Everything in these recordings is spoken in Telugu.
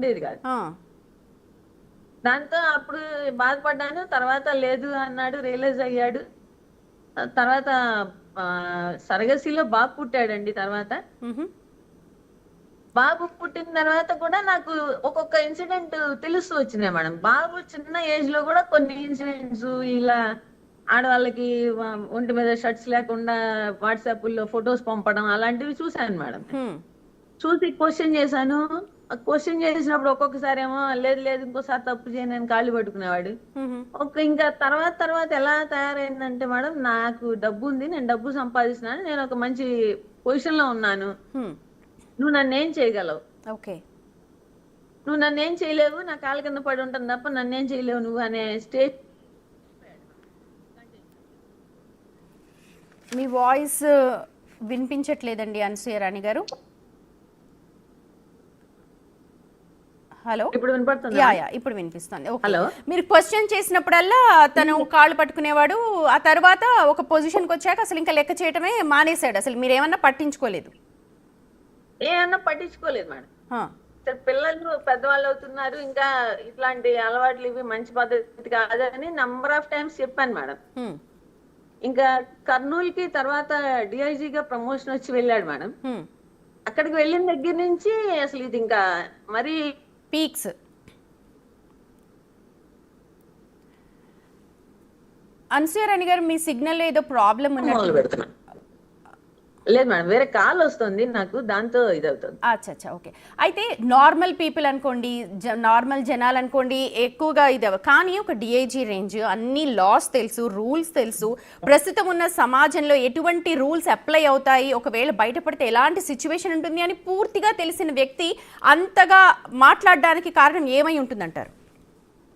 ఉండేది కాదు. ఆ, దాంతో అప్పుడు బాధపడ్డాను. తర్వాత లేదు అన్నాడు, రియలైజ్ అయ్యాడు. తర్వాత సరగసిలో బాబు పుట్టాడండి. తర్వాత మ్హూ, బాబు పుట్టిన తర్వాత కూడా నాకు ఒక్కొక్క ఇన్సిడెంట్ తెలుస్తూ వచ్చినాయి మేడం. బాబు చిన్న ఏజ్ లో కూడా కొన్ని ఇన్సిడెంట్స్ ఇలా ఆడవాళ్ళకి ఒంటి మీద షర్ట్స్ లేకుండా వాట్సాప్ లో ఫొటోస్ పంపడం అలాంటివి చూశాను మేడం. హ్మ్, చూసి క్వశ్చన్ చేశాను. క్వశ్చన్ చేసినప్పుడు ఒక్కొక్కసారి ఏమో లేదు లేదు ఇంకోసారి తప్పు చేయను అని కాళ్ళు పట్టుకునేవాడు. మ్హూ, ఇంకా తర్వాత తర్వాత ఎలా తయారైందంటే మేడం, నాకు డబ్బు ఉంది, నేను డబ్బు సంపాదిస్తున్నాను, నేను ఒక మంచి పొజిషన్ లో ఉన్నాను, హ్మ్. నువ్వు నన్ను ఏం చేయగలవు, ఓకే. నువ్వు నన్ను ఏం చేయలేవు, నా కాళ్ళ కింద పడి ఉంటాను తప్ప నన్నేం చేయలేవు నువ్వు అనే స్టేజ్. మీ వాయిస్ వినిపించట్లేదండి అనసూయ రాణి గారు. హలో. ఇప్పుడు వినపడుతుంది. యా యా ఇప్పుడు వినిపిస్తుంది. ఓకే. హలో. మీరు క్వశ్చన్ చేసినప్పుడల్లా తను కాళ్ళు పట్టుకునేవాడు. ఆ తర్వాత ఒక పొజిషన్కి వచ్చాక అసలు ఇంకా లెక్క చేయటమే మానేశాడు. అసలు మీరేమన్నా పట్టించుకోలేదు. ఏమన్నా పట్టించుకోలేదు మేడం. ఆ, పిల్లలు పెద్దవాళ్ళు అవుతున్నారు, ఇంకా ఇట్లాంటి అలవాట్లు ఇవి మంచి పద్ధతి కాదని నంబర్ ఆఫ్ టైమ్స్ చెప్పాను మేడం. హ్మ్, ఇంకా కర్నూలుకి తర్వాత డిఐజీగా ప్రమోషన్ వచ్చి వెళ్ళాడు మేడం. హ్మ్. అక్కడికి వెళ్ళిన దగ్గర నుంచి అసలు ఇది ఇంకా మరి పీక్స్. అనసూయ రాణి గారు, మీ సిగ్నల్ ఏదో ప్రాబ్లం మొదలు ఉన్నట్టు. పెడుతున్నాను. లేదు మేడం, వేరే కాల్ వస్తుంది నాకు, దాంతో ఇది అవుతుంది. అచ్చా ఓకే. అయితే నార్మల్ పీపుల్ అనుకోండి, నార్మల్ జనాలు అనుకోండి, ఎక్కువగా ఇది కానీ ఒక డిఐజీ రేంజ్, అన్ని లాస్ తెలుసు, రూల్స్ తెలుసు, ప్రస్తుతం ఉన్న సమాజంలో ఎటువంటి రూల్స్ అప్లై అవుతాయి, ఒకవేళ బయటపడితే ఎలాంటి సిచ్యువేషన్ ఉంటుంది అని పూర్తిగా తెలిసిన వ్యక్తి అంతగా మాట్లాడడానికి కారణం ఏమై ఉంటుందంటారు?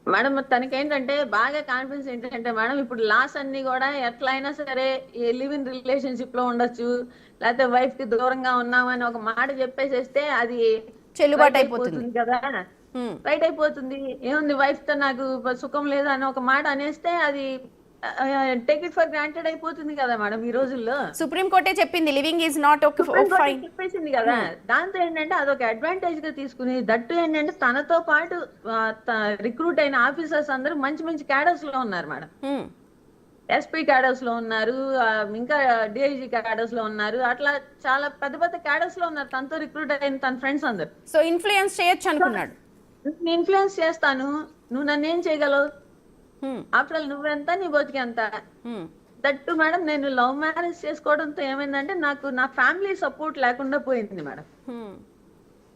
మేడం తనకేంటంటే బాగా కాన్ఫిడెన్స్ ఏంటంటే మేడం, ఇప్పుడు లాస్ అన్ని కూడా ఎట్లా అయినా సరే లివ్ ఇన్ రిలేషన్షిప్ లో ఉండొచ్చు, లేకపోతే వైఫ్ కి దూరంగా ఉన్నామని ఒక మాట చెప్పేసేస్తే అది చెల్లుబాటు రైట్ అయిపోతుంది. అయిపోతుంది కదా. హ్మ్. రైట్ అయిపోతుంది, ఏముంది వైఫ్ తో నాకు సుఖం లేదు అని ఒక మాట అనేస్తే అది టేక్ ఇట్ ఫర్ గ్రాంటెడ్ అయిపోతుంది కదా మేడం ఈ రోజుల్లో. సుప్రీంకోర్టే చెప్పింది living is not okay supreme కోర్టే ఫైన్. చెప్పేసింది కదా. దాంతో ఏంటంటే అదొక అడ్వాంటేజ్ గా తీసుకుని, దట్టు ఏంటంటే తనతో పాటు రిక్రూట్ అయిన ఆఫీసర్స్ అందరూ మంచి మంచి క్యాడర్స్ లో ఉన్నారు మేడం. ఎస్పీ క్యాడర్స్ లో ఉన్నారు, ఇంకా డిఐజీ క్యాడర్స్ లో ఉన్నారు, అట్లా చాలా పెద్ద పెద్ద క్యాడర్స్ లో ఉన్నారు తనతో రిక్రూట్ అయిన తన ఫ్రెండ్స్ అందరు. సో ఇన్ఫ్లుయెన్స్ చేయొచ్చు అనుకున్నాడు. నేను ఇన్ఫ్లుయెన్స్ చేస్తాను, నువ్వు నన్ను ఏం చేయగలవు, హ్మ్, ఆఫ్టర్ ఆల్ నువ్వెంత నీ బతికెంత. హ్మ్, దట్టు మేడం నేను లవ్ మ్యారేజ్ చేసుకోవడంతో ఏమైందంటే నాకు నా ఫ్యామిలీ సపోర్ట్ లేకుండా పోయింది మేడం. హ్మ్.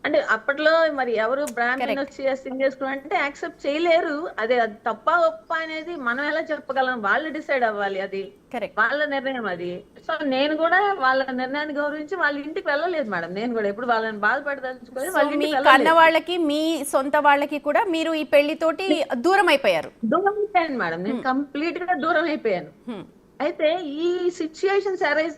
అంటే అప్పట్లో మరి ఎవరు బ్రాహ్మణ్ కరెక్ట్. వచ్చి సింగ్ చేసుకోవడం అంటే యాక్సెప్ట్ చేయలేరు. అది తప్ప ఒప్ప అనేది మనం ఎలా చెప్పగలం, వాళ్ళు డిసైడ్ అవ్వాలి, అది కరెక్ట్. వాళ్ళ నిర్ణయం అది. సో నేను కూడా వాళ్ళ నిర్ణయాన్ని గౌరవించి వాళ్ళ ఇంటికి వెళ్ళలేదు మేడం. నేను కూడా ఎప్పుడు వాళ్ళని బాధపడదలుచుకోలేదు, సో వాళ్ళ మీ ఇంటికి కన్న వెళ్ళలేదు. వాళ్ళకి, మీ సొంత వాళ్ళకి కూడా మీరు ఈ పెళ్లితోటి దూరం అయిపోయారు. దూరం అయిపోయాను మేడం, నేను కంప్లీట్ గా దూరం అయిపోయాను. హ్మ్, అయితే ఈ situations arise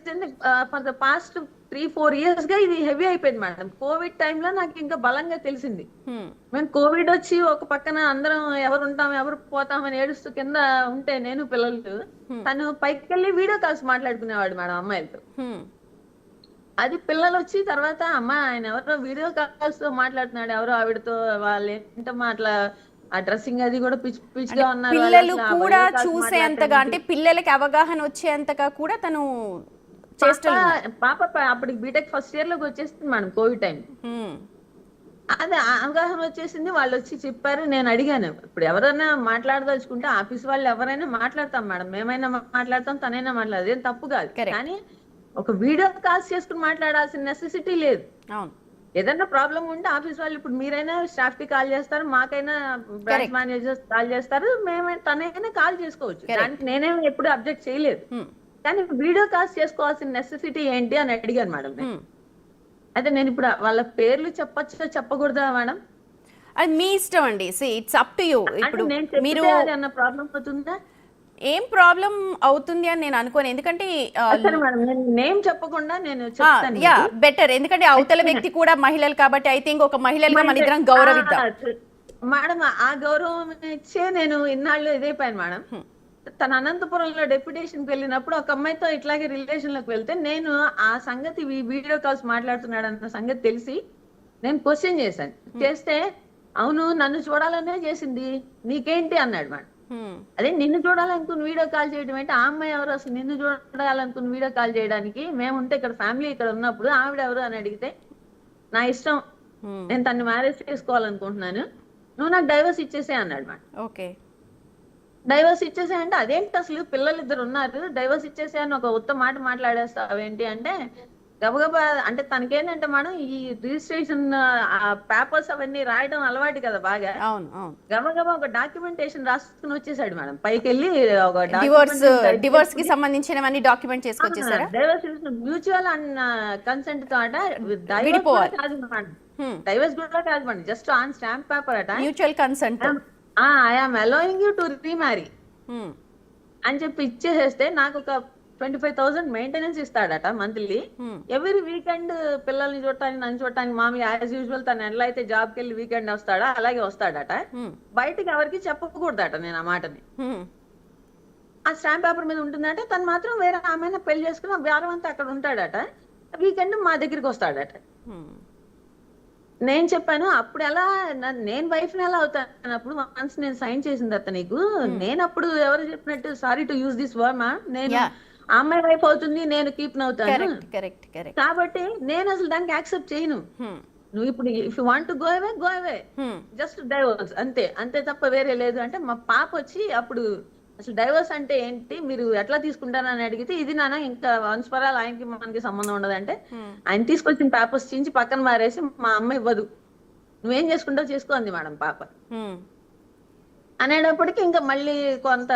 for the past 3-4 years గా ఇది హెవీ అయిపోయింది మేడం. కోవిడ్ టైంలో నాకు ఇంకా బలంగా తెలిసింది. హ్మ్, మేము కోవిడ్ వచ్చి ఒక పక్కన అందరం ఎవరు ఉంటాం ఎవరు పోతామని ఏడుస్తూ కింద ఉంటే నేను పిల్లలు, తను పైకి వెళ్ళి వీడియో కాల్స్ మాట్లాడుకునేవాడు మేడం అమ్మాయిలతో. హ్మ్. అది పిల్లలు వచ్చి తర్వాత అమ్మ ఆయన ఎవరో వీడియో కాల్స్ తో మాట్లాడుతున్నాడు, ఎవరో ఆవిడతో, వాళ్ళు ఏంటమ్మా అట్లా ఆ డ్రెస్సింగ్ అది కూడా పిచ్చి పిచ్చిగా ఉన్నారు వాళ్ళు, పిల్లలు అసలు ఆ కూడా వీడియో కాల్స్ చూసేంతగా, మాట్లాడటానికి. అంటే పిల్లలకి అవగాహన వచ్చేంతగా కూడా తను పాప చేష్టలు ఉన్నాయి. పాప అప్పటికి బీటెక్ ఫస్ట్ ఇయర్ లోకి వచ్చేసింది మేడం కోవిడ్ టైం. హ్మ్, అదే అవగాహన వచ్చేసింది, వాళ్ళు వచ్చి చెప్పారు. నేను అడిగాను, ఇప్పుడు ఎవరైనా మాట్లాడదలుచుకుంటే ఆఫీస్ వాళ్ళు ఎవరైనా మాట్లాడతాం మేడం, మేమైనా మాట్లాడతాం, తనైనా మాట్లాడదు, ఏం తప్పు కాదు. కరెక్ట్. కానీ ఒక వీడియో కాల్స్ చేసుకుని మాట్లాడాల్సిన నెసెసిటీ లేదు. అవును. ఏదైనా ప్రాబ్లం ఉంటే ఆఫీస్ వాళ్ళు, ఇప్పుడు మీరైనా స్టాఫ్ కి కాల్ చేస్తారు, మాకైనా బ్రాంచ్ కరెక్ట్. మేనేజర్స్ కాల్ చేస్తారు, తనైనా కాల్ చేసుకోవచ్చు, కరెక్ట్. దానికి నేనేం ఎప్పుడు అబ్జెక్ట్ చేయలేదు. హ్మ్, కానీ వీడియో కాల్స్ చేసుకోవాల్సిన నెసెసిటీ ఏంటి అని అడిగాను మేడం నేను. హ్మ్. అయితే నేను ఇప్పుడు వాళ్ళ పేర్లు చెప్పచ్చా చెప్పకూడదా మేడం? అది మీ ఇష్టం అండి. It's up to you. అంటే ఇప్పుడు నేను మీరు చెప్తే అది అన్న ప్రాబ్లం అవుతుందా? ఏం ప్రాబ్లం అవుతుంది అని నేను అనుకోను. ఎందుకంటే సరే మేడం, నేను నేమ్ చెప్పకుండా నేను యా చెప్తాను మీకు. బెటర్. ఎందుకంటే అవతల వ్యక్తి కూడా మహిళలు కాబట్టి ఐ థింక్ ఒక మహిళలుగా మన ఇద్దరం గౌరవిద్దాం. మేడం ఆ గౌరవం ఇచ్చే నేను ఇన్నాళ్ళు ఇదైపోయాను మేడం. హ్మ్, తన అనంతపురంలో డెప్యుటేషన్ కి వెళ్ళినప్పుడు ఒక అమ్మాయితో ఇట్లాగే రిలేషన్ లోకి వెళ్తే నేను ఆ సంగతి వీడియో కాల్స్ మాట్లాడుతున్నాడు అన్న సంగతి తెలిసి నేను క్వశ్చన్ చేశాను. చేస్తే అవును నన్ను చూడాలనే చేసింది, నీకేంటి అన్నాడు మేడం. అదే నిన్ను చూడాలనుకుని వీడియో కాల్ చేయడం ఏంటి, ఆ అమ్మాయి ఎవరు అసలు నిన్ను చూడాలనుకుని వీడియో కాల్ చేయడానికి, మేముంటే ఇక్కడ ఫ్యామిలీ ఇక్కడ ఉన్నప్పుడు ఆవిడ ఎవరు అని అడిగితే, నా ఇష్టం, నేను తను మ్యారేజ్ చేసుకోవాలనుకుంటున్నాను, నువ్వు నాకు డైవర్స్ ఇచ్చేసే అన్నాడు మేడం. ఓకే. డైవర్స్ ఇచ్చేసే అంటే అదేంటి అసలు పిల్లలు ఇద్దరు ఉన్నారు, డైవర్స్ ఇచ్చేసే అని ఒక ఉత్తమ మాట మాట్లాడేస్తావేంటి అంటే, గబగబా అంటే తనకేంటంటే మేడం ఈ రిజిస్ట్రేషన్ పేపర్స్ అవన్నీ రాయడం అలవాటు కదా బాగా. అవును అవును. గబగబా ఒక డాక్యుమెంటేషన్ రాసుకుని వచ్చేసాడు మేడం, పైకి వెళ్ళి ఒక డివోర్స్ కి సంబంధించినవన్నీ డాక్యుమెంట్ చేసుకొచ్చేసారా? డైవర్స్ మ్యూచువల్ అండ్ కన్సెంట్ తో అట, విడిపోవాలి. కాదు మేడం, డైవర్స్ కూడా కాదు madam, just on stamp paper అట, mutual consent I'm allowing you to remarry అని చెప్పి ఇచ్చేసేస్తే నాకు ఒక 25,000 మెయింటెనెన్స్ ఇస్తాడట మంత్లీ. ఎవ్రీ వీకెండ్ పిల్లల్ని చూడటానికి నన్ను చూడటానికి మామూలు యాజ్ యూజువల్ తను ఎలా అయితే జాబ్కి వెళ్ళి వీకెండ్ వస్తాడా అలాగే వస్తాడట. బయటకి ఎవరికి చెప్పకూడదట నేను ఆ మాటని. ఆ స్టాంప్ పేపర్ మీద ఉంటుందంటే తను మాత్రం వేరే ఆమె పెళ్లి చేసుకుని వారం అంతా అక్కడ ఉంటాడట, వీకెండ్ మా దగ్గరికి వస్తాడట. నేను చెప్పాను అప్పుడు ఎలా నేను వైఫ్ ని ఎలా అవుతాను, అప్పుడు వన్స్ నేను సైన్ చేసింది అత్త నీకు, నేను అప్పుడు ఎవరు చెప్పినట్టు sorry to use this word మా, నేను ఆ అమ్మాయి వైఫ్ అవుతుంది, నేను కీప్ అవుతాను కాబట్టి నేను అసలు దానికి యాక్సెప్ట్ చేయను. నువ్వు ఇప్పుడు if you want to go away just divorce అంతే, అంతే తప్ప వేరే లేదు అంటే, మా పాప వచ్చి అప్పుడు అసలు డైవర్స్ అంటే ఏంటి మీరు ఎట్లా తీసుకుంటారని అడిగితే, ఇది నాన్న ఇంకా వంశపరాలు ఆయనకి మనకి సంబంధం ఉండదంటే, ఆయన తీసుకొచ్చిన పేపర్స్ చించి పక్కన మారేసి మా అమ్మ ఇవ్వదు, నువ్వేం చేసుకుంటావు చేసుకో అంది మేడం పాప. అనేటప్పటికి ఇంకా మళ్ళీ కొంత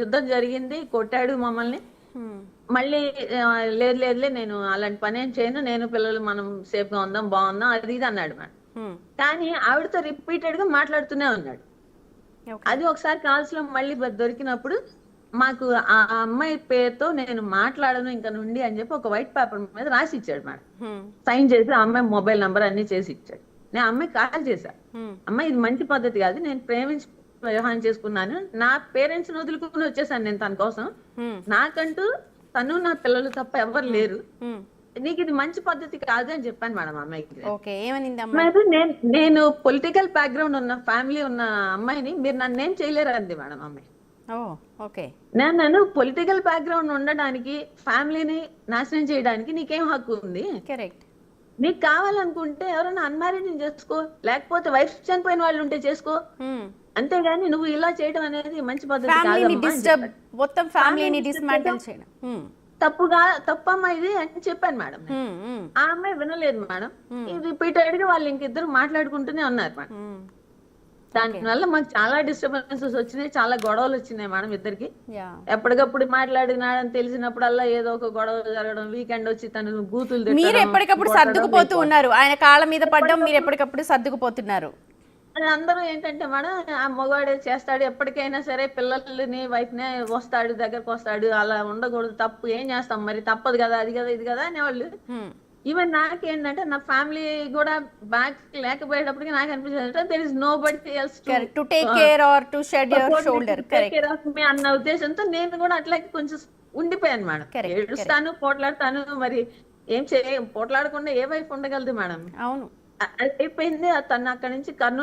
యుద్ధం జరిగింది, కొట్టాడు మమ్మల్ని. మళ్ళీ లేదు లేదులే నేను అలాంటి పని ఏం చేయను, నేను పిల్లలు మనం సేఫ్ గా ఉందాం బాగుందాం అది ఇది అన్నాడు మేడం. కానీ ఆవిడతో రిపీటెడ్ గా మాట్లాడుతూనే ఉన్నాడు. అది ఒకసారి కాల్స్ లో మళ్ళీ దొరికినప్పుడు మాకు ఆ అమ్మాయి పేరుతో నేను మాట్లాడను ఇంకా నుండి అని చెప్పి ఒక వైట్ పేపర్ మీద రాసి ఇచ్చాడు మేడం, సైన్ చేసి ఆ అమ్మాయి మొబైల్ నంబర్ అన్ని చేసి ఇచ్చాడు. నేను అమ్మాయి కాల్ చేశా, అమ్మాయి ఇది మంచి పద్ధతి కాదు, నేను ప్రేమించి వివాహం చేసుకున్నాను, నా పేరెంట్స్ ని వదులుకుని వచ్చేసాను నేను తన కోసం, నాకంటూ తను నా పిల్లలు తప్ప ఎవరు లేరు, నీకు ఇది మంచి పద్ధతి కాదు అని చెప్పాను మేడం అమ్మాయికి. నేను పొలిటికల్ బ్యాక్గ్రౌండ్ ఉన్న ఫ్యామిలీ ఉన్న అమ్మాయిని మీరు నన్ను ఏం చేయలేరు అంది మేడం అమ్మాయి. నేను పొలిటికల్ బ్యాక్గ్రౌండ్ ఉండడానికి ఫ్యామిలీని నాశనం చేయడానికి నీకేం హక్కు ఉంది, నీకు కావాలనుకుంటే ఎవరైనా అన్మ్యారీడ్ చేసుకో, లేకపోతే వైఫ్ చనిపోయిన వాళ్ళు ఉంటే చేసుకో, అంతేగాని నువ్వు ఇలా చేయడం అనేది మంచి పద్ధతి తప్పమ్మా ఇది అని చెప్పాను మేడం. ఆ అమ్మాయి వినలేదు మేడం, రిపీటెడ్ గా వాళ్ళు ఇంకిద్దరు మాట్లాడుకుంటూనే ఉన్నారు మేడం. దాని వల్ల మాకు చాలా డిస్టర్బెన్సెస్ వచ్చినాయి, చాలా గొడవలు వచ్చినాయి మేడం ఇద్దరికి. ఎప్పటికప్పుడు మాట్లాడినాడని తెలిసినప్పుడల్లా ఏదో ఒక గొడవ జరగడం, వీకెండ్ వచ్చి తను బూతులు మీరు ఎప్పటికప్పుడు సర్దుకుపోతూ ఉన్నారు, ఆయన కాళ్ళ మీద పడ్డం మీరు ఎప్పటికప్పుడు సర్దుకుపోతున్నారు. అందరూ ఏంటంటే మేడం ఆ మగవాడే చేస్తాడు ఎప్పటికైనా సరే, పిల్లల్ని వైఫ్ నే వస్తాడు దగ్గరకు వస్తాడు, అలా ఉండకూడదు, తప్పు ఏం చేస్తాం మరి తప్పదు కదా, అది కదా ఇది కదా అనేవాళ్ళు. ఈవెన్ నాకేంటంటే నా ఫ్యామిలీ కూడా బ్యాక్ లేకపోయేటప్పటికి నాకు అనిపించింది there is nobody else to take care or to shed your shoulder అన్న ఉద్దేశంతో నేను కూడా అట్లాగే కొంచెం ఉండిపోయాను మేడం. ఏడుస్తాను, పోట్లాడతాను, మరి ఏం పోట్లాడకుండా ఏ వైఫ్ ఉండగలదు మేడం. అవును అయిపోయింది. తను అక్కడి నుంచి కర్నూలు